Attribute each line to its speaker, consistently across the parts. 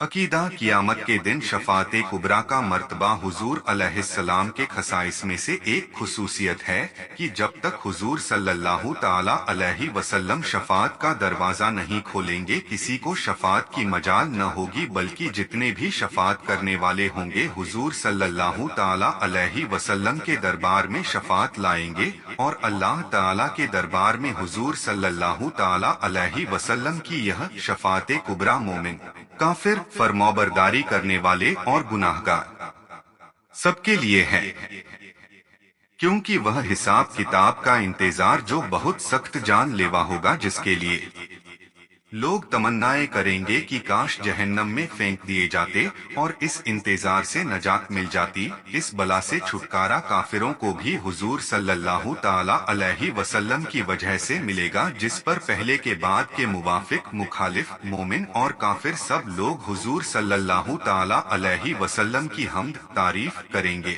Speaker 1: عقیدہ قیامت کے دن شفاعت کبریٰ کا مرتبہ حضور علیہ السلام کے خصائص میں سے ایک خصوصیت ہے کہ جب تک حضور صلی اللہ تعالی علیہ وسلم شفاعت کا دروازہ نہیں کھولیں گے کسی کو شفاعت کی مجال نہ ہوگی، بلکہ جتنے بھی شفاعت کرنے والے ہوں گے حضور صلی اللہ تعالی علیہ وسلم کے دربار میں شفاعت لائیں گے، اور اللہ تعالی کے دربار میں حضور صلی اللہ تعالی علیہ وسلم کی یہ شفاعت کبریٰ مومن، کافر، فرمانبرداری کرنے والے اور گناہگار سب کے لیے ہے، کیونکہ وہ حساب کتاب کا انتظار جو بہت سخت جان لیوا ہوگا، جس کے لیے لوگ تمنائیں کریں گے کہ کاش جہنم میں پھینک دیے جاتے اور اس انتظار سے نجات مل جاتی۔ اس بلا سے چھٹکارا کافروں کو بھی حضور صلی اللہ تعالی علیہ وسلم کی وجہ سے ملے گا، جس پر پہلے کے بعد کے موافق، مخالف، مومن اور کافر سب لوگ حضور صلی اللہ تعالی علیہ وسلم کی حمد تعریف کریں گے۔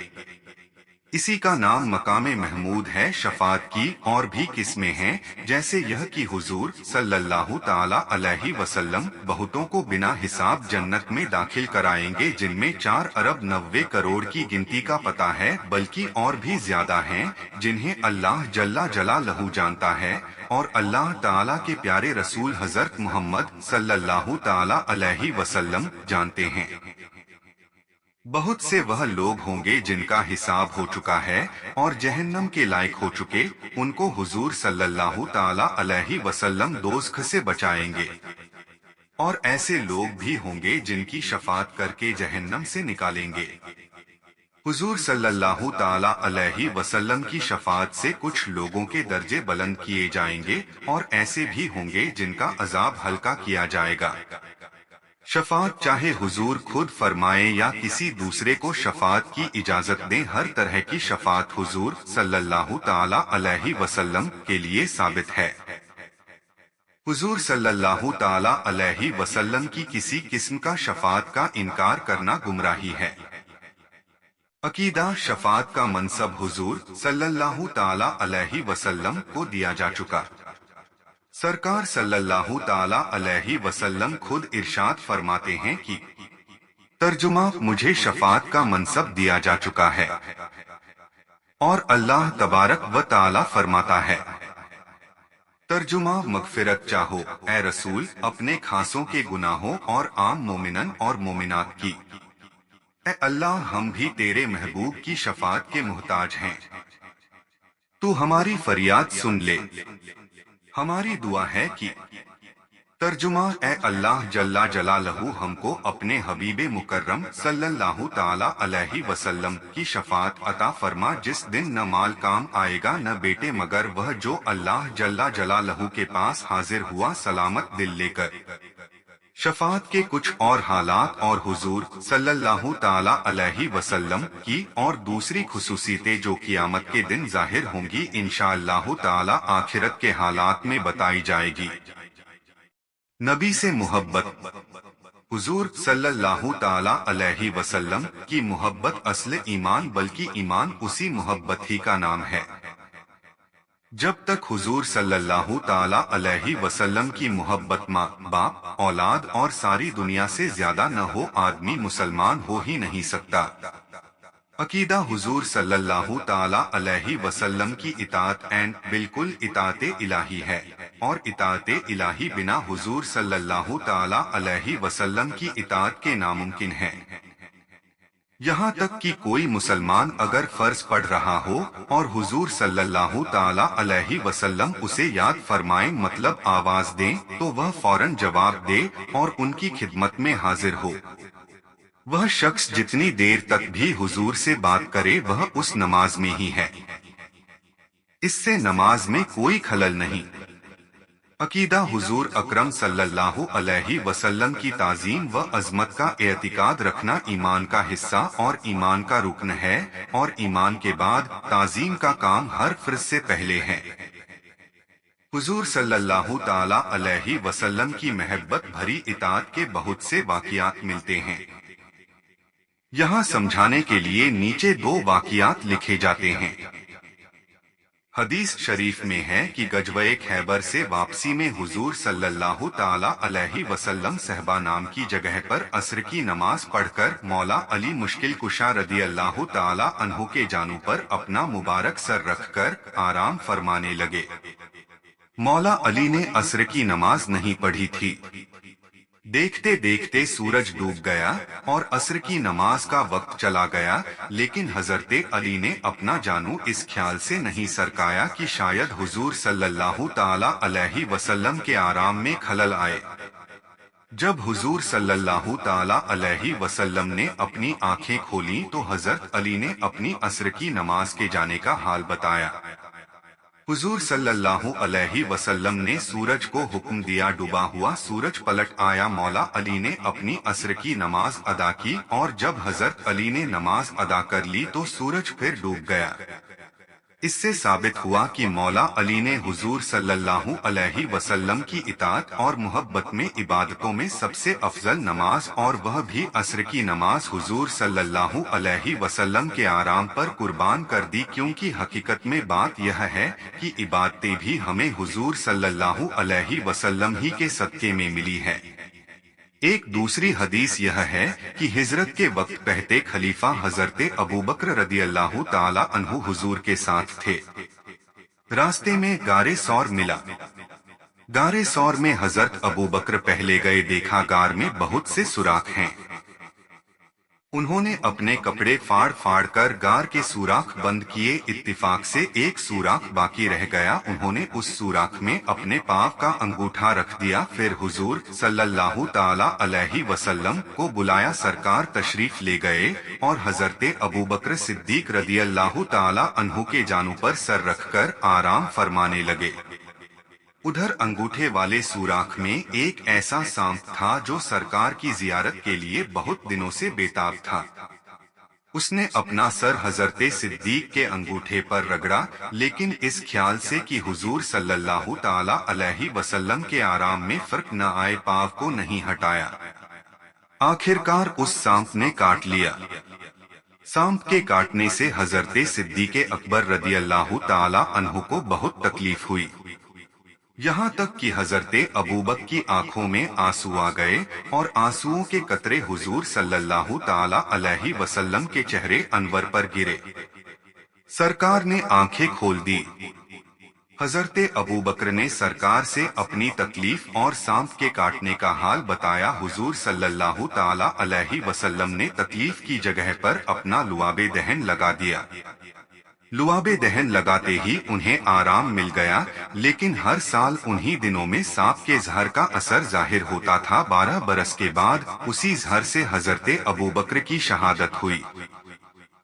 Speaker 1: اسی کا نام مقام محمود ہے۔ شفاعت کی اور بھی قسمیں ہیں، جیسے یہ کہ حضور صلی اللہ تعالی علیہ وسلم بہتوں کو بنا حساب جنت میں داخل کرائیں گے، جن میں 4 ارب 90 کروڑ کی گنتی کا پتہ ہے، بلکہ اور بھی زیادہ ہیں جنہیں اللہ جل جلالہ جانتا ہے، اور اللہ تعالی کے پیارے رسول حضرت محمد صلی اللہ تعالی علیہ وسلم جانتے ہیں۔ بہت سے وہ لوگ ہوں گے جن کا حساب ہو چکا ہے اور جہنم کے لائق ہو چکے، ان کو حضور صلی اللہ تعالی علیہ وسلم دوزخ سے بچائیں گے، اور ایسے لوگ بھی ہوں گے جن کی شفاعت کر کے جہنم سے نکالیں گے۔ حضور صلی اللہ تعالی علیہ وسلم کی شفاعت سے کچھ لوگوں کے درجے بلند کیے جائیں گے، اور ایسے بھی ہوں گے جن کا عذاب ہلکا کیا جائے گا۔ شفاعت چاہے حضور خود فرمائیں یا کسی دوسرے کو شفاعت کی اجازت دیں، ہر طرح کی شفاعت حضور صلی اللہ تعالی علیہ وسلم کے لیے ثابت ہے۔ حضور صلی اللہ تعالی علیہ وسلم کی کسی قسم کا شفاعت کا انکار کرنا گمراہی ہے۔ عقیدہ شفاعت کا منصب حضور صلی اللہ تعالی علیہ وسلم کو دیا جا چکا۔ سرکار صلی اللہ تعالی علیہ وسلم خود ارشاد فرماتے ہیں کہ ترجمہ مجھے شفاعت کا منصب دیا جا چکا ہے، اور اللہ تبارک و تعالی فرماتا ہے، ترجمہ مغفرت چاہو اے رسول اپنے خاصوں کے گناہوں اور عام مومنن اور مومنات کی، اے اللہ ہم بھی تیرے محبوب کی شفاعت کے محتاج ہیں، تو ہماری فریاد سن لے، ہماری دعا ہے کہ ترجمہ اے اللہ جل جلالہ ہم کو اپنے حبیب مکرم صلی اللہ تعالی علیہ وسلم کی شفاعت عطا فرما، جس دن نہ مال کام آئے گا نہ بیٹے، مگر وہ جو اللہ جل جلالہ کے پاس حاضر ہوا سلامت دل لے کر۔ شفاعت کے کچھ اور حالات اور حضور صلی اللہ تعالی علیہ وسلم کی اور دوسری خصوصیتیں جو قیامت کے دن ظاہر ہوں گی انشاءاللہ تعالی آخرت کے حالات میں بتائی جائے گی۔ نبی سے محبت۔ حضور صلی اللہ تعالی علیہ وسلم کی محبت اصل ایمان، بلکہ ایمان اسی محبت ہی کا نام ہے۔ جب تک حضور صلی اللہ تعالی علیہ وسلم کی محبت ماں باپ، اولاد اور ساری دنیا سے زیادہ نہ ہو، آدمی مسلمان ہو ہی نہیں سکتا۔ عقیدہ حضور صلی اللہ تعالی علیہ وسلم کی اطاعت بالکل اطاعت الہی ہے، اور اطاعت الہی بنا حضور صلی اللہ تعالی علیہ وسلم کی اطاعت کے ناممکن ہے۔ یہاں تک کہ کوئی مسلمان اگر فرض پڑھ رہا ہو اور حضور صلی اللہ تعالی علیہ وسلم اسے یاد فرمائیں، مطلب آواز دیں، تو وہ فوراً جواب دے اور ان کی خدمت میں حاضر ہو۔ وہ شخص جتنی دیر تک بھی حضور سے بات کرے وہ اس نماز میں ہی ہے، اس سے نماز میں کوئی خلل نہیں۔ عقیدہ حضور اکرم صلی اللہ علیہ وسلم کی تعظیم و عظمت کا اعتقاد رکھنا ایمان کا حصہ اور ایمان کا رکن ہے، اور ایمان کے بعد تعظیم کا کام ہر فرض سے پہلے ہے۔ حضور صلی اللہ تعالی علیہ وسلم کی محبت بھری اطاعت کے بہت سے واقعات ملتے ہیں۔ یہاں سمجھانے کے لیے نیچے 2 واقعات لکھے جاتے ہیں۔ حدیث شریف میں ہے کہ غزوہ خیبر سے واپسی میں حضور صلی اللہ تعالی علیہ وسلم صحبہ نام کی جگہ پر عصر کی نماز پڑھ کر مولا علی مشکل کشا رضی اللہ تعالی عنہ کے جانوں پر اپنا مبارک سر رکھ کر آرام فرمانے لگے۔ مولا علی نے عصر کی نماز نہیں پڑھی تھی۔ دیکھتے دیکھتے سورج ڈوب گیا اور عصر کی نماز کا وقت چلا گیا، لیکن حضرت علی نے اپنا جانو اس خیال سے نہیں سرکایا کہ شاید حضور صلی اللہ تعالی علیہ وسلم کے آرام میں خلل آئے۔ جب حضور صلی اللہ تعالی علیہ وسلم نے اپنی آنکھیں کھولیں تو حضرت علی نے اپنی عصر کی نماز کے جانے کا حال بتایا۔ حضور صلی اللہ علیہ وسلم نے سورج کو حکم دیا، ڈوبا ہوا سورج پلٹ آیا۔ مولا علی نے اپنی عصر کی نماز ادا کی اور جب حضرت علی نے نماز ادا کر لی تو سورج پھر ڈوب گیا۔ اس سے ثابت ہوا کہ مولا علی نے حضور صلی اللہ علیہ وسلم کی اطاعت اور محبت میں عبادتوں میں سب سے افضل نماز اور وہ بھی عصر کی نماز حضور صلی اللہ علیہ وسلم کے آرام پر قربان کر دی، کیونکہ حقیقت میں بات یہ ہے کہ عبادتیں بھی ہمیں حضور صلی اللہ علیہ وسلم ہی کے صدقے میں ملی ہے۔ ایک دوسری حدیث یہ ہے کہ ہجرت کے وقت پہتے خلیفہ حضرت ابوبکر رضی اللہ تعالی عنہ حضور کے ساتھ تھے۔ راستے میں غار ثور ملا۔ غار ثور میں حضرت ابوبکر پہلے گئے، دیکھا غار میں بہت سے سوراخ ہیں۔ انہوں نے اپنے کپڑے پھاڑ پھاڑ کر غار کے سوراخ بند کیے، اتفاق سے ایک سوراخ باقی رہ گیا، انہوں نے اس سوراخ میں اپنے پاؤں کا انگوٹھا رکھ دیا۔ پھر حضور صلی اللہ تعالی علیہ وسلم کو بلایا، سرکار تشریف لے گئے اور حضرت ابوبکر صدیق رضی اللہ تعالی عنہ کے جانوں پر سر رکھ کر آرام فرمانے لگے۔ ادھر انگوٹھے والے سوراخ میں ایک ایسا سانپ تھا جو سرکار کی زیارت کے لیے بہت دنوں سے بےتاب تھا۔ اس نے اپنا سر حضرت صدیق کے انگوٹھے پر رگڑا، لیکن اس خیال سے کہ حضور صلی اللہ تعالی علیہ وسلم کے آرام میں فرق نہ آئے، پاؤں کو نہیں ہٹایا۔ آخرکار اس سانپ نے کاٹ لیا۔ سانپ کے کاٹنے سے حضرت صدیق اکبر رضی اللہ تعالی عنہ کو بہت تکلیف ہوئی، یہاں تک کہ حضرت ابوبکر کی آنکھوں میں آنسو آ گئے اور آنسوؤں کے قطرے حضور صلی اللہ تعالی علیہ وسلم کے چہرے انور پر گرے۔ سرکار نے آنکھیں کھول دی۔ حضرت ابوبکر نے سرکار سے اپنی تکلیف اور سانپ کے کاٹنے کا حال بتایا۔ حضور صلی اللہ تعالی علیہ وسلم نے تکلیف کی جگہ پر اپنا لعاب دہن لگا دیا۔ لعاب دہن لگاتے ہی انہیں آرام مل گیا، لیکن ہر سال انہی دنوں میں سانپ کے زہر کا اثر ظاہر ہوتا تھا۔ 12 برس کے بعد اسی زہر سے حضرت ابوبکر کی شہادت ہوئی۔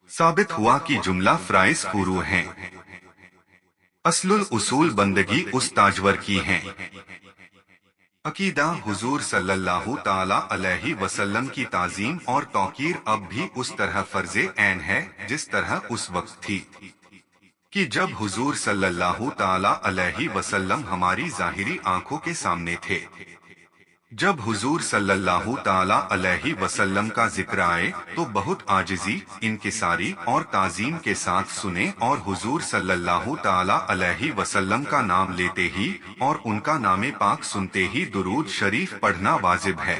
Speaker 1: ثابت ہوا کہ جملہ فرائض فروع ہیں، اصل الاصول بندگی اس تاجور کی ہیں۔ عقیدہ: حضور صلی اللہ تعالی علیہ وسلم کی تعظیم اور توقیر اب بھی اس طرح فرض عین ہے جس طرح اس وقت تھی کہ جب حضور صلی اللہ تعالی علیہ وسلم ہماری ظاہری آنکھوں کے سامنے تھے۔ جب حضور صلی اللہ تعالی علیہ وسلم کا ذکر آئے تو بہت عاجزی، انکساری اور تعظیم کے ساتھ سنیں، اور حضور صلی اللہ تعالی علیہ وسلم کا نام لیتے ہی اور ان کا نام پاک سنتے ہی درود شریف پڑھنا واجب ہے۔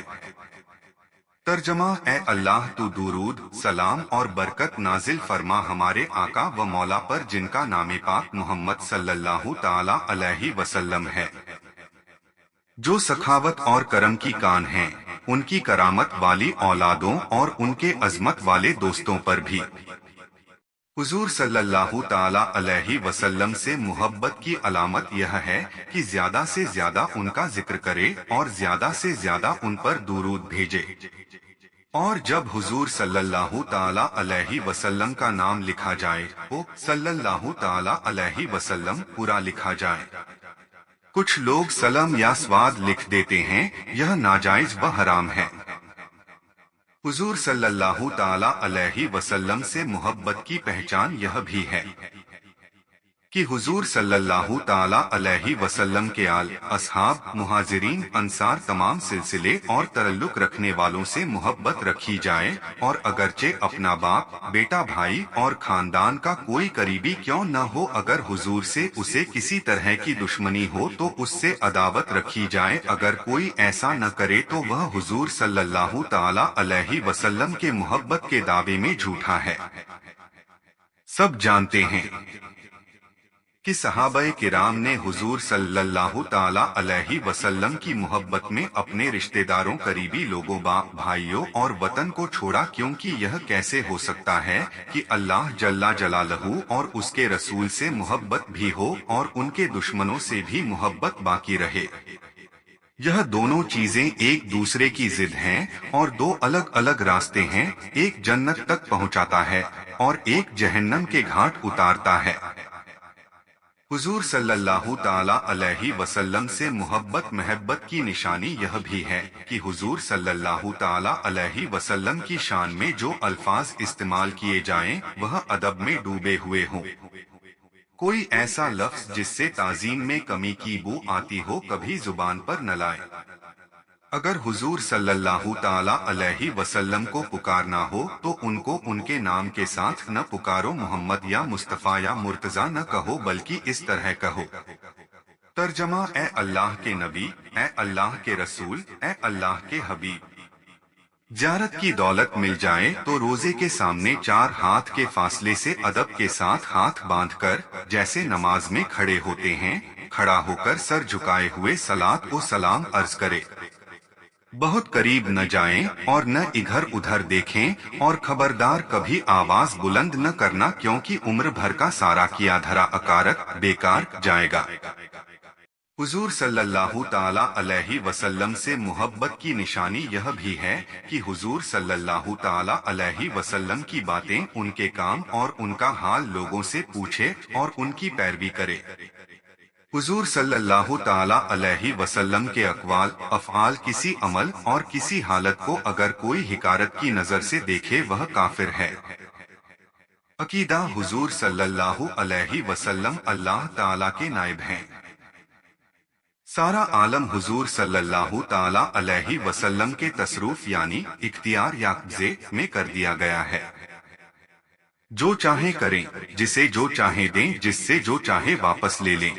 Speaker 1: ترجمہ: اے اللہ تو درود، سلام اور برکت نازل فرما ہمارے آقا و مولا پر جن کا نام پاک محمد صلی اللہ تعالی علیہ وسلم ہے، جو سخاوت اور کرم کی کان ہیں، ان کی کرامت والی اولادوں اور ان کے عظمت والے دوستوں پر بھی۔ حضور صلی اللہ تعالی علیہ وسلم سے محبت کی علامت یہ ہے کہ زیادہ سے زیادہ ان کا ذکر کرے اور زیادہ سے زیادہ ان پر درود بھیجے، اور جب حضور صلی اللہ تعالی علیہ وسلم کا نام لکھا جائے وہ صلی اللہ تعالی علیہ وسلم پورا لکھا جائے۔ کچھ لوگ سلم یا سواد لکھ دیتے ہیں، یہ ناجائز و حرام ہے۔ حضور صلی اللہ تعالی علیہ وسلم سے محبت کی پہچان یہ بھی ہے کہ حضور صلی اللہ تعالی علیہ وسلم کے آل، اصحاب، مہاجرین، انصار، تمام سلسلے اور تعلق رکھنے والوں سے محبت رکھی جائے، اور اگرچہ اپنا باپ، بیٹا، بھائی اور خاندان کا کوئی قریبی کیوں نہ ہو، اگر حضور سے اسے کسی طرح کی دشمنی ہو تو اس سے عداوت رکھی جائے، اگر کوئی ایسا نہ کرے تو وہ حضور صلی اللہ تعالی علیہ وسلم کے محبت کے دعوے میں جھوٹا ہے۔ سب جانتے ہیں کہ صحابہ کرام نے حضور صلی اللہ تعالی علیہ وسلم کی محبت میں اپنے رشتہ داروں، قریبی لوگوں، باپ، بھائیوں اور وطن کو چھوڑا، کیونکہ یہ کیسے ہو سکتا ہے کہ اللہ جل جلالہ اور اس کے رسول سے محبت بھی ہو اور ان کے دشمنوں سے بھی محبت باقی رہے۔ یہ دونوں چیزیں ایک دوسرے کی ضد ہیں اور دو الگ الگ راستے ہیں، ایک جنت تک پہنچاتا ہے اور ایک جہنم کے گھاٹ اتارتا ہے۔ حضور صلی اللہ تعالی علیہ وسلم سے محبت کی نشانی یہ بھی ہے کہ حضور صلی اللہ تعالی علیہ وسلم کی شان میں جو الفاظ استعمال کیے جائیں وہ ادب میں ڈوبے ہوئے ہوں۔ کوئی ایسا لفظ جس سے تعظیم میں کمی کی بو آتی ہو کبھی زبان پر نہ لائے۔ اگر حضور صلی اللہ تعالی علیہ وسلم کو پکارنا ہو تو ان کو ان کے نام کے ساتھ نہ پکارو، محمد یا مصطفیٰ یا مرتضیٰ نہ کہو، بلکہ اس طرح کہو۔ ترجمہ: اے اللہ کے نبی، اے اللہ کے رسول، اے اللہ کے حبیب۔ زیارت کی دولت مل جائے تو روزے کے سامنے 4 ہاتھ کے فاصلے سے ادب کے ساتھ ہاتھ باندھ کر، جیسے نماز میں کھڑے ہوتے ہیں، کھڑا ہو کر سر جھکائے ہوئے صلاۃ و سلام عرض کرے۔ بہت قریب نہ جائیں اور نہ ادھر ادھر دیکھیں، اور خبردار کبھی آواز بلند نہ کرنا، کیونکہ عمر بھر کا سارا کیا دھرا اکارت بیکار جائے گا۔ حضور صلی اللہ تعالی علیہ وسلم سے محبت کی نشانی یہ بھی ہے کہ حضور صلی اللہ تعالی علیہ وسلم کی باتیں، ان کے کام اور ان کا حال لوگوں سے پوچھے اور ان کی پیروی کرے۔ حضور صلی اللہ تعالی علیہ وسلم کے اقوال، افعال، کسی عمل اور کسی حالت کو اگر کوئی حقارت کی نظر سے دیکھے وہ کافر ہے۔ عقیدہ: حضور صلی اللہ علیہ وسلم اللہ تعالی کے نائب ہیں۔ سارا عالم حضور صلی اللہ تعالی علیہ وسلم کے تصرف یعنی اختیار یا قبضے میں کر دیا گیا ہے۔ جو چاہیں کریں، جسے جو چاہیں دیں، جس سے جو چاہے واپس لے لیں۔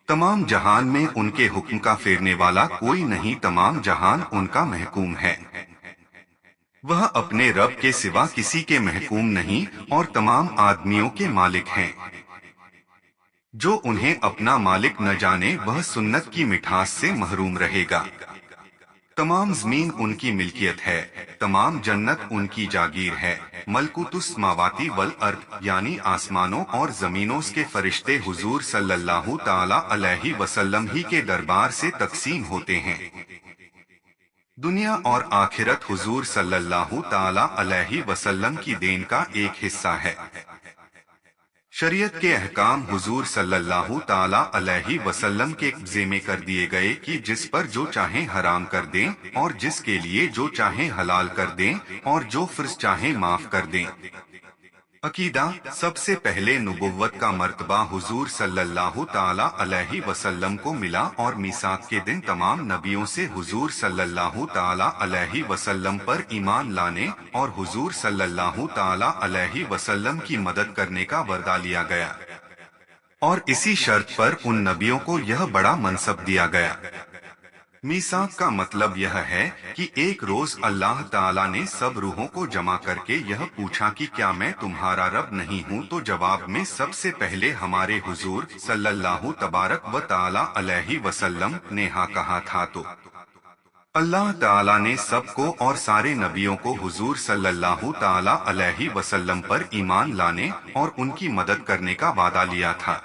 Speaker 1: تمام جہان میں ان کے حکم کا پھیرنے والا کوئی نہیں، تمام جہان ان کا محکوم ہے۔ وہ اپنے رب کے سوا کسی کے محکوم نہیں اور تمام آدمیوں کے مالک ہیں۔ جو انہیں اپنا مالک نہ جانے وہ سنت کی مٹھاس سے محروم رہے گا۔ تمام زمین ان کی ملکیت ہے، تمام جنت ان کی جاگیر ہے۔ ملکوت السماواتی والارض یعنی آسمانوں اور زمینوں کے فرشتے حضور صلی اللہ تعالی علیہ وسلم ہی کے دربار سے تقسیم ہوتے ہیں۔ دنیا اور آخرت حضور صلی اللہ تعالی علیہ وسلم کی دین کا ایک حصہ ہے۔ شریعت کے احکام حضور صلی اللہ تعالی علیہ وسلم کے قبضے میں کر دیے گئے کہ جس پر جو چاہیں حرام کر دیں اور جس کے لیے جو چاہیں حلال کر دیں اور جو فرض چاہیں معاف کر دیں۔ عقیدہ: سب سے پہلے نبوت کا مرتبہ حضور صلی اللہ تعالی علیہ وسلم کو ملا، اور میثاق کے دن تمام نبیوں سے حضور صلی اللہ تعالی علیہ وسلم پر ایمان لانے اور حضور صلی اللہ تعالی علیہ وسلم کی مدد کرنے کا وعدہ لیا گیا، اور اسی شرط پر ان نبیوں کو یہ بڑا منصب دیا گیا۔ میثاق کا مطلب یہ ہے کہ ایک روز اللہ تعالیٰ نے سب روحوں کو جمع کر کے یہ پوچھا کہ کیا میں تمہارا رب نہیں ہوں، تو جواب میں سب سے پہلے ہمارے حضور صلی اللہ تبارک و تعالی علیہ وسلم نے ہاں کہا تھا، تو اللہ تعالیٰ نے سب کو اور سارے نبیوں کو حضور صلی اللہ تعالی علیہ وسلم پر ایمان لانے اور ان کی مدد کرنے کا وعدہ لیا تھا۔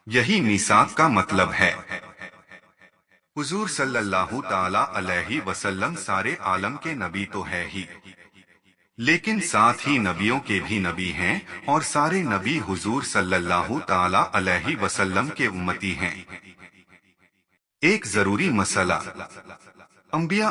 Speaker 1: یہی میثاق کا مطلب ہے۔ حضور صلی اللہ تعالی علیہ وسلم سارے عالم کے نبی تو ہے ہی، لیکن ساتھ ہی نبیوں کے بھی نبی ہیں، اور سارے نبی حضور صلی اللہ تعالی علیہ وسلم کے امتی ہیں۔ ایک ضروری مسئلہ: انبیاء